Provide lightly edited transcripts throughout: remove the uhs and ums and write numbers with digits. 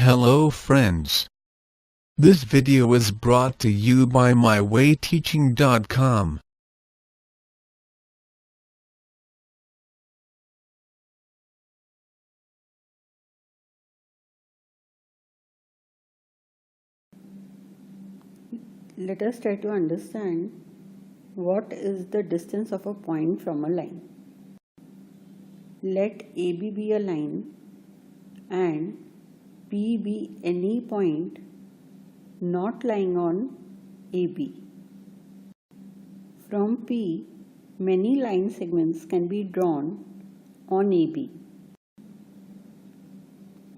Hello friends. This video is brought to you by mywayteaching.com. Let us try to understand what is the distance of a point from a line. Let AB be a line and P be any point not lying on AB. From P, many line segments can be drawn on AB.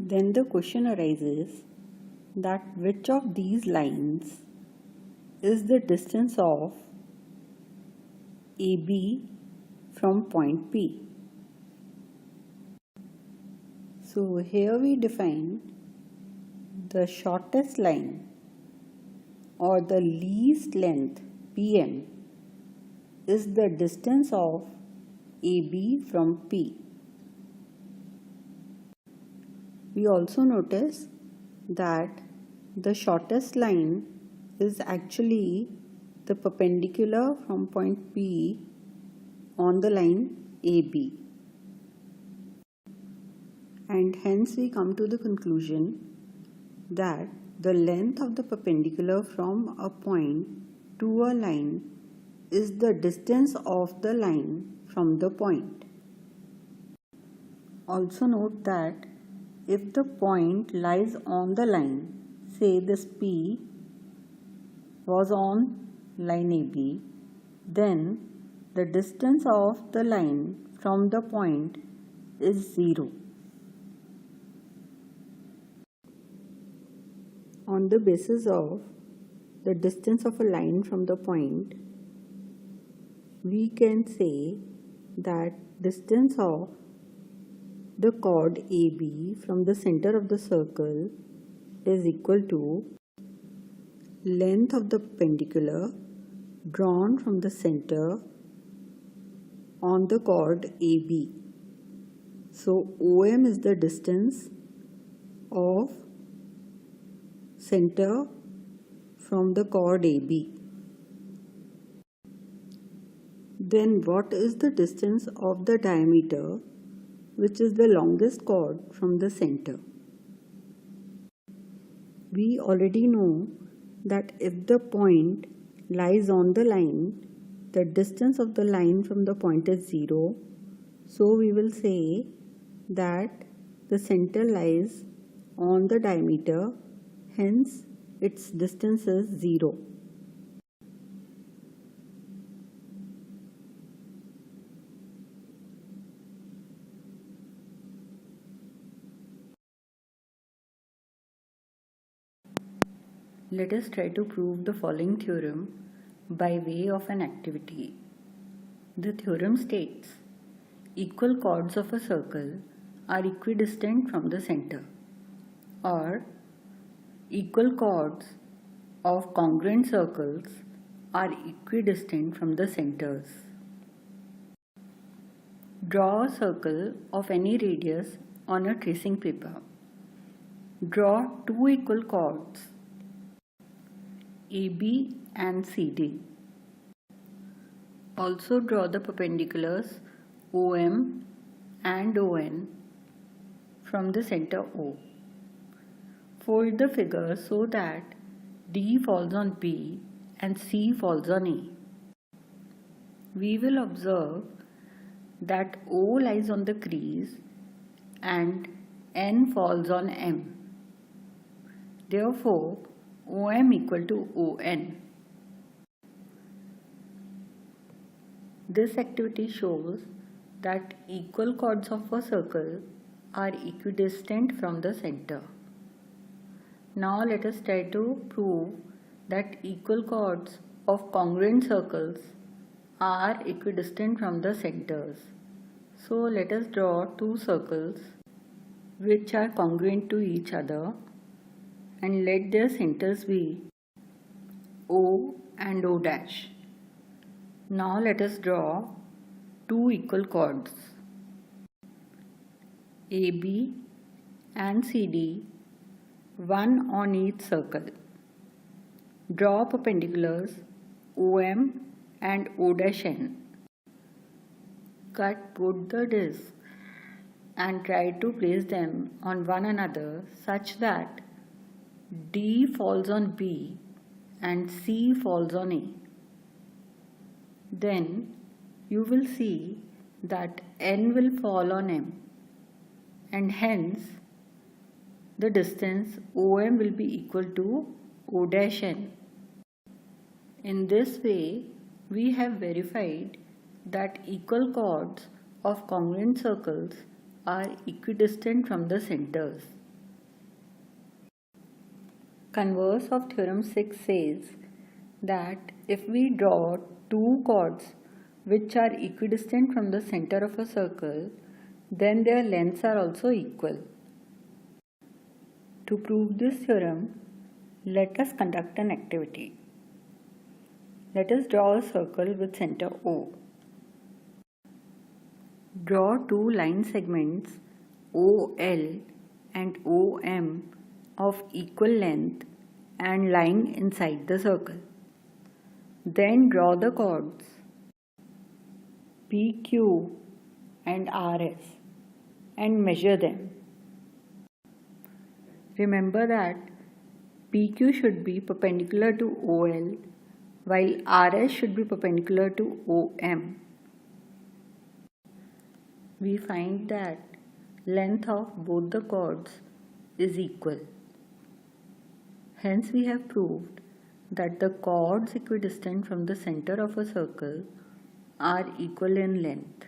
Then the question arises that which of these lines is the distance of AB from point P. So here we define the shortest line or the least length PM is the distance of AB from P. We also notice that the shortest line is actually the perpendicular from point P on the line AB. And hence we come to the conclusion that the length of the perpendicular from a point to a line is the distance of the line from the point. Also note that if the point lies on the line, say this P was on line AB, then the distance of the line from the point is 0. On the basis of the distance of a line from the point, we can say that distance of the chord AB from the center of the circle is equal to length of the perpendicular drawn from the center on the chord AB. So OM is the distance of center from the chord AB. Then what is the distance of the diameter, which is the longest chord from the center? We already know that if the point lies on the line, the distance of the line from the point is 0. So we will say that the center lies on the diameter, hence its distance is 0. Let us try to prove the following theorem by way of an activity. The theorem states equal chords of a circle are equidistant from the center, or equal chords of congruent circles are equidistant from the centers. Draw a circle of any radius on a tracing paper. Draw two equal chords AB and CD. Also draw the perpendiculars OM and ON from the center O. Fold the figure so that D falls on B and C falls on A. We will observe that O lies on the crease and N falls on M. Therefore, OM equal to ON. This activity shows that equal chords of a circle are equidistant from the center. Now let us try to prove that equal chords of congruent circles are equidistant from the centers. So let us draw two circles which are congruent to each other and let their centers be O and O dash. Now let us draw two equal chords AB and CD one on each circle. Draw perpendiculars OM and O'N. Cut both the discs and try to place them on one another such that D falls on B and C falls on A. Then you will see that N will fall on M, and hence the distance OM will be equal to O'N. In this way, we have verified that equal chords of congruent circles are equidistant from the centers. Converse of theorem 6 says that if we draw two chords which are equidistant from the center of a circle, then their lengths are also equal. To prove this theorem, let us conduct an activity. Let us draw a circle with center O. Draw two line segments OL and OM of equal length and lying inside the circle. Then draw the chords PQ and RS and measure them. Remember that PQ should be perpendicular to OL while RS should be perpendicular to OM. We find that length of both the chords is equal. Hence we have proved that the chords equidistant from the center of a circle are equal in length.